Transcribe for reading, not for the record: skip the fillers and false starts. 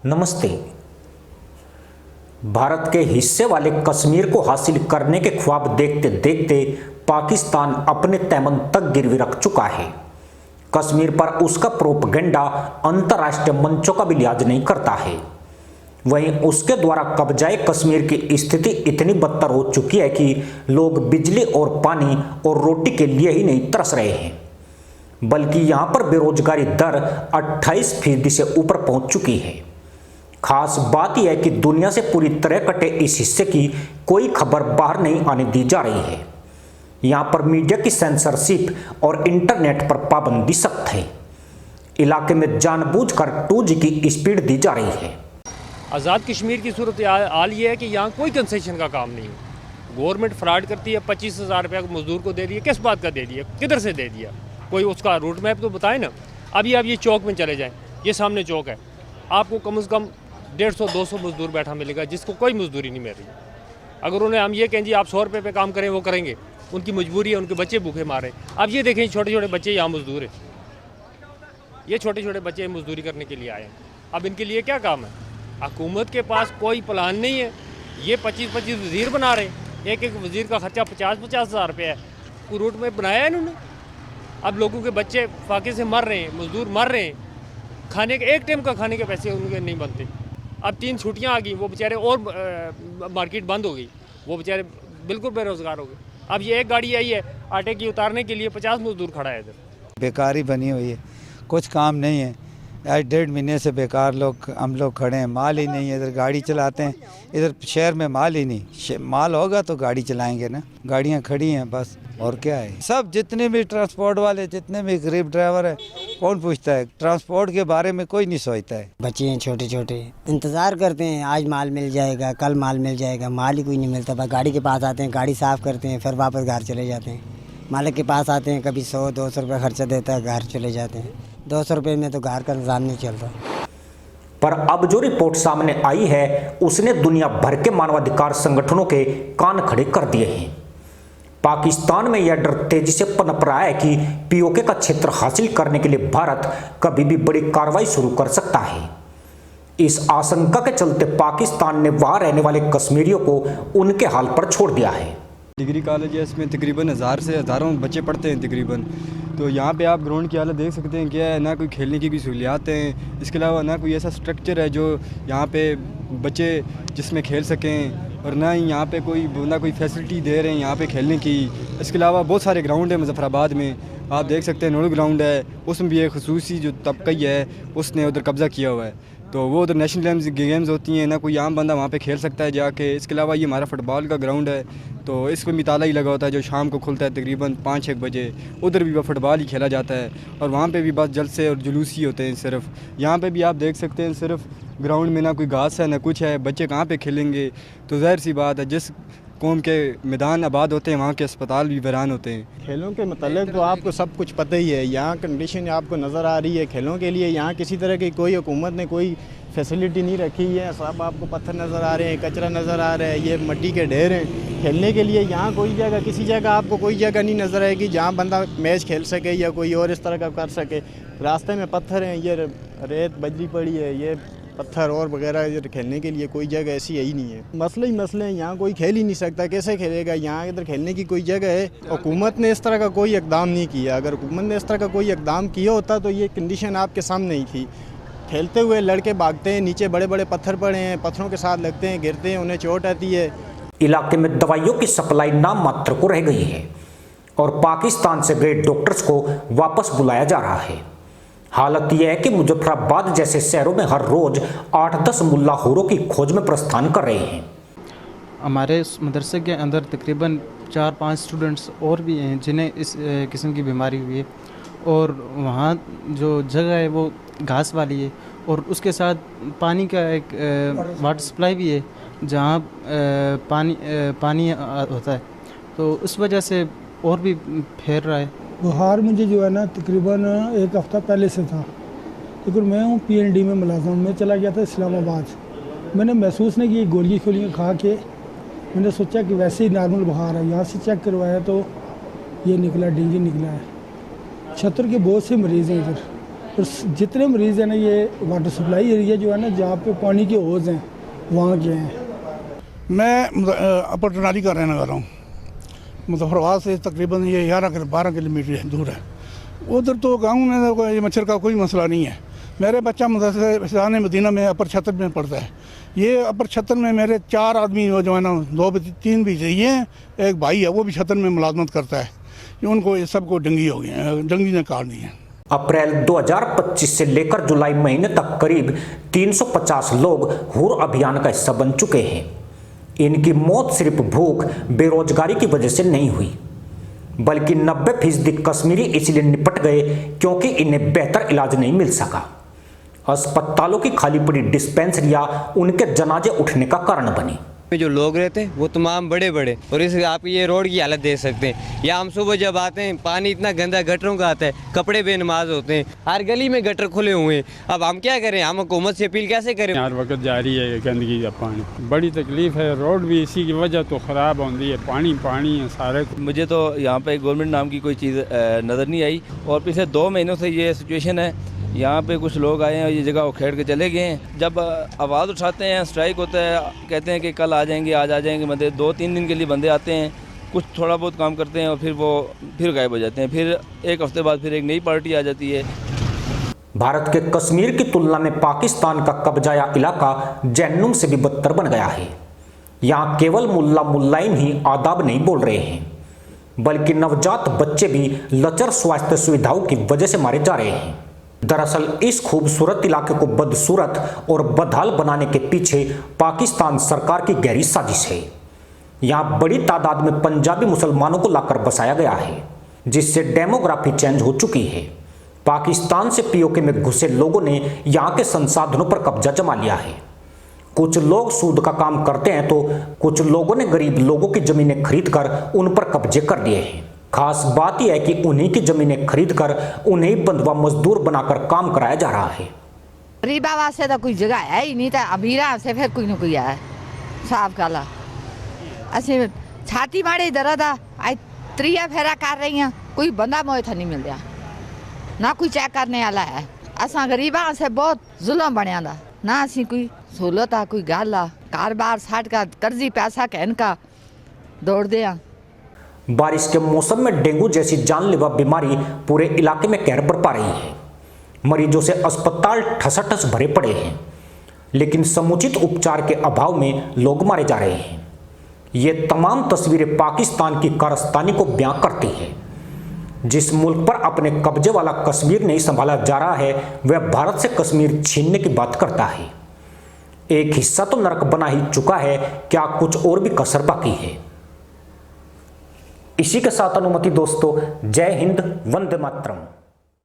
नमस्ते। भारत के हिस्से वाले कश्मीर को हासिल करने के ख्वाब देखते देखते पाकिस्तान अपने तैमन तक गिरवी रख चुका है। कश्मीर पर उसका प्रोपगेंडा अंतर्राष्ट्रीय मंचों का भी लिहाज नहीं करता है। वहीं उसके द्वारा कब्जाए कश्मीर की स्थिति इतनी बदतर हो चुकी है कि लोग बिजली और पानी और रोटी के लिए ही नहीं तरस रहे हैं, बल्कि यहां पर बेरोजगारी दर 28% से ऊपर पहुंच चुकी है। खास बात यह है कि दुनिया से पूरी तरह कटे इस हिस्से की कोई खबर बाहर नहीं आने दी जा रही है। यहां पर मीडिया की सेंसरशिप और इंटरनेट पर पाबंदी सख्त है। इलाके में जानबूझकर 2G की स्पीड दी जा रही है। आज़ाद कश्मीर की सूरत हाल ये है कि यहाँ कोई कंसेशन का काम नहीं है। गवर्नमेंट फ्रॉड करती है, 25,000 रुपया मजदूर को दे दिया। किस बात का दे दिया, किधर से दे दिया? कोई उसका रूट मैप तो बताए ना। अभी आप ये चौक में चले जाएं, ये सामने चौक है, आपको कम से कम 150-200 मजदूर बैठा मिलेगा जिसको कोई मजदूरी नहीं मिल रही। अगर उन्हें हम ये कहें जी आप 100 रुपये पे काम करें, वो करेंगे। उनकी मजबूरी है, उनके बच्चे भूखे मारे। अब ये देखें छोटे छोटे बच्चे यहाँ मजदूर हैं, ये छोटे छोटे बच्चे मजदूरी करने के लिए आए हैं। अब इनके लिए क्या काम है? हुकूमत के पास कोई प्लान नहीं है। ये 25-25 वज़ीर बना रहे हैं, एक एक वज़ीर का खर्चा 50-50 हज़ार रुपया है। कोई रूट में बनाया है इन्होंने? अब लोगों के बच्चे फाके से मर रहे हैं, मजदूर मर रहे हैं, खाने के एक टाइम का खाने के पैसे उनके नहीं बनते। अब 3 छुट्टियां आ गई, वो बेचारे और मार्केट बंद हो गई, वो बेचारे बिल्कुल बेरोज़गार हो गए। अब ये एक गाड़ी आई है आटे की उतारने के लिए, 50 मजदूर खड़ा है इधर। बेकारी बनी हुई है, कुछ काम नहीं है। आज 1.5 महीने से बेकार हम लोग खड़े हैं, माल ही नहीं है। इधर गाड़ी चलाते हैं, इधर शहर में माल ही नहीं। माल होगा तो गाड़ी चलाएंगे ना, गाड़ियां खड़ी हैं बस, और क्या है। सब जितने भी ट्रांसपोर्ट वाले, जितने भी गरीब ड्राइवर है, कौन पूछता है? ट्रांसपोर्ट के बारे में कोई नहीं सोचता है। बच्चे हैं छोटे छोटे, इंतज़ार करते हैं आज माल मिल जाएगा, कल माल मिल जाएगा। माल ही कोई नहीं मिलता। बस गाड़ी के पास आते हैं, गाड़ी साफ़ करते हैं, फिर वापस घर चले जाते हैं। मालिक के पास आते हैं, कभी 100-200 रुपये खर्चा देता है, घर चले जाते हैं। 200 रुपये में तो घर का निज़ाम नहीं चलता। पर अब जो रिपोर्ट सामने आई है उसने दुनिया भर के मानवाधिकार संगठनों के कान खड़े कर दिए हैं। पाकिस्तान में यह डर तेजी से पनप रहा है कि POK का क्षेत्र हासिल करने के लिए भारत कभी भी बड़ी कार्रवाई शुरू कर सकता है। इस आशंका के चलते पाकिस्तान ने वहां रहने वाले कश्मीरियों को उनके हाल पर छोड़ दिया है। डिग्री कॉलेज है, इसमें तकरीबन 1000 से हज़ारों बच्चे पढ़ते हैं तकरीबन। तो यहाँ पे आप ग्राउंड की हालत देख सकते हैं, क्या है ना, कोई खेलने की कोई सहूलियात हैं। इसके अलावा ना कोई ऐसा स्ट्रक्चर है जो यहाँ पे बच्चे जिसमें खेल सकें, और ना ही यहाँ पे कोई फैसिलिटी दे रहे हैं यहाँ पे खेलने की। इसके अलावा बहुत सारे ग्राउंड हैं मुजफ्फराबाद में, आप देख सकते हैं। नूर ग्राउंड है, उसमें भी एक खसूसी जो तबका है उसने उधर कब्ज़ा किया हुआ है। तो वो उधर नेशनल गेम्स होती हैं, ना कोई आम बंदा वहाँ पे खेल सकता है जाके। इसके अलावा ये हमारा फ़ुटबॉल का ग्राउंड है, तो इस पर भी ताला ही लगा होता है, जो शाम को खुलता है तकरीबन 5-6 बजे। उधर भी फ़ुटबॉल ही खेला जाता है, और वहाँ पे भी बस जलसे और जुलूस ही होते हैं सिर्फ। यहाँ पे भी आप देख सकते हैं, सिर्फ ग्राउंड में ना कोई घास है ना कुछ है, बच्चे कहाँ पे खेलेंगे? तो ज़ाहिर सी बात है, जिस कौम के मैदान आबाद होते हैं वहाँ के अस्पताल भी वीरान होते हैं। खेलों के मतलब तो आपको सब कुछ पता ही है। यहाँ कंडीशन आपको नज़र आ रही है खेलों के लिए। यहाँ किसी तरह की कोई हुकूमत ने कोई फैसिलिटी नहीं रखी है। सब आपको पत्थर नज़र आ रहे हैं, कचरा नज़र आ रहा है, ये मिट्टी के ढेर हैं। खेलने के लिए यहाँ कोई जगह, किसी जगह आपको कोई जगह नहीं नज़र आएगी जहाँ बंदा मैच खेल सके या कोई और इस तरह का कर सके। रास्ते में पत्थर हैं, ये रेत बजरी पड़ी है, ये पत्थर और वगैरह। खेलने के लिए कोई जगह ऐसी है ही नहीं है। मसले ही मसले हैं, यहाँ कोई खेल ही नहीं सकता। कैसे खेलेगा? यहाँ इधर खेलने की कोई जगह है? हुकूमत ने इस तरह का कोई इकदाम नहीं किया। अगर हुकूमत ने इस तरह का कोई इकदाम किया होता तो ये कंडीशन आपके सामने ही थी। खेलते हुए लड़के भागते हैं, नीचे बड़े बड़े पत्थर पड़े हैं, पत्थरों के साथ लगते हैं, गिरते हैं, उन्हें चोट आती है। इलाके में दवाइयों की सप्लाई नाम मात्र को रह गई है और पाकिस्तान से गए डॉक्टर्स को वापस बुलाया जा रहा है। हालत यह है कि मुजफ्फराबाद जैसे शहरों में हर रोज 8-10 मुल्लाहुरों की खोज में प्रस्थान कर रहे हैं। हमारे मदरसे के अंदर तकरीबन 4-5 स्टूडेंट्स और भी हैं जिन्हें इस किस्म की बीमारी हुई है, और वहाँ जो जगह है वो घास वाली है, और उसके साथ पानी का एक वाटर सप्लाई भी है जहाँ पानी होता है, तो उस वजह से और भी फैल रहा है। बुखार मुझे जो है ना तकरीबन 1 हफ़्ता पहले से था, लेकिन मैं हूँ PND में मुलाज़िम। मैं चला गया था इस्लामाबाद। मैंने महसूस नहीं की, गोलियाँ खा के मैंने सोचा कि वैसे ही नॉर्मल बुखार है। यहाँ से चेक करवाया तो ये निकला, डेंगू निकला है। 76 के बहुत से मरीज़ हैं इधर, और जितने मरीज़ हैं ना, ये वाटर सप्लाई एरिया जो है ना, जहाँ पे पानी के हौज हैं, वहाँ के हैं। मैं अपर टनाली का रहने वाला हूँ। मुजफ्फराबाद से तकरीबन ये 12 किलोमीटर दूर है। उधर तो गाँव में ये मच्छर का कोई मसला नहीं है। मेरे बच्चा मदरसा मदीना में अपर छतर में पढ़ता है। ये अपर छतर में मेरे 4 आदमी जो है ना, 2-3 भी चाहिए, एक भाई है वो भी छतर में मुलाजमत करता है। उनको ये सबको डेंगू हो गया है, डेंगू ने काट दी है। अप्रैल 2025 से लेकर जुलाई महीने तक करीब 350 लोग हुर अभियान का हिस्सा बन चुके हैं। इनकी मौत सिर्फ भूख बेरोजगारी की वजह से नहीं हुई, बल्कि 90% कश्मीरी इसलिए निपट गए क्योंकि इन्हें बेहतर इलाज नहीं मिल सका। अस्पतालों की खाली पड़ी डिस्पेंसरियां उनके जनाजे उठने का कारण बनी। जो लोग रहते हैं वो तमाम बड़े बड़े, और इस आप ये रोड की हालत देख सकते हैं। या हम सुबह जब आते हैं पानी इतना गंदा गटरों का आता है, कपड़े बेनमाज होते हैं, हर गली में गटर खुले हुए हैं। अब हम क्या करें, हम हुकूमत से अपील कैसे करें? हर वक्त जारी है गंदगी का पानी, बड़ी तकलीफ है। रोड भी इसी की वजह तो ख़राब होती है, पानी है सारे। मुझे तो यहाँ पे गवर्नमेंट नाम की कोई चीज़ नज़र नहीं आई, और पिछले 2 महीनों से ये सिचुएशन है। यहाँ पे कुछ लोग आए हैं, ये जगह उखेड़ के चले गए हैं। जब आवाज़ उठाते हैं, स्ट्राइक होता है, कहते हैं कि कल आ जाएंगे, आज आ जाएंगे बंदे। 2-3 दिन के लिए बंदे आते हैं, कुछ थोड़ा बहुत काम करते हैं और फिर गायब हो जाते हैं। फिर 1 हफ्ते बाद फिर एक नई पार्टी आ जाती है। भारत के कश्मीर की तुलना में पाकिस्तान का कब्जाया इलाका जहन्नुम से भी बदतर बन गया है। यहाँ केवल मुल्लाइन ही आदाब नहीं बोल रहे हैं, बल्कि नवजात बच्चे भी लचर स्वास्थ्य सुविधाओं की वजह से मारे जा रहे हैं। दरअसल इस खूबसूरत इलाके को बदसूरत और बदहाल बनाने के पीछे पाकिस्तान सरकार की गहरी साजिश है। यहाँ बड़ी तादाद में पंजाबी मुसलमानों को लाकर बसाया गया है, जिससे डेमोग्राफी चेंज हो चुकी है। पाकिस्तान से पीओके में घुसे लोगों ने यहाँ के संसाधनों पर कब्जा जमा लिया है। कुछ लोग सूद का काम करते हैं तो कुछ लोगों ने गरीब लोगों की जमीनें खरीदकर उन पर कब्जे कर दिए हैं। खास बात यह है कि उन्हीं की जमीनें खरीदकर उन्हें बंधुआ मजदूर बनाकर काम कराया जा रहा है। गरीबा वास्ते तो कोई जगह है ही नहीं, तो अमीरा से फिर कोई ना कोई है साफ गल। असं छाती माड़े दर्द आज 3 फेरा कर रही हैं, कोई बंदा मोए था नहीं मिल रहा, ना कोई चेक करने वाला है। असा गरीबा से बहुत जुल्म बनया दा, ना असी कोई सहूलत आ, कोई गल आ, कार-बार साठ का कर्जी पैसा कहन का दौड़ते हैं। बारिश के मौसम में डेंगू जैसी जानलेवा बीमारी पूरे इलाके में कहर बरपा रही है। मरीजों से अस्पताल ठसाठस भरे पड़े हैं, लेकिन समुचित उपचार के अभाव में लोग मारे जा रहे हैं। ये तमाम तस्वीरें पाकिस्तान की कारस्तानी को बयां करती है। जिस मुल्क पर अपने कब्जे वाला कश्मीर नहीं संभाला जा रहा है, वह भारत से कश्मीर छीनने की बात करता है। एक हिस्सा तो नरक बना ही चुका है, क्या कुछ और भी कसर बाकी है? इसी के साथ अनुमति दोस्तों, जय हिंद, वंदे मातरम।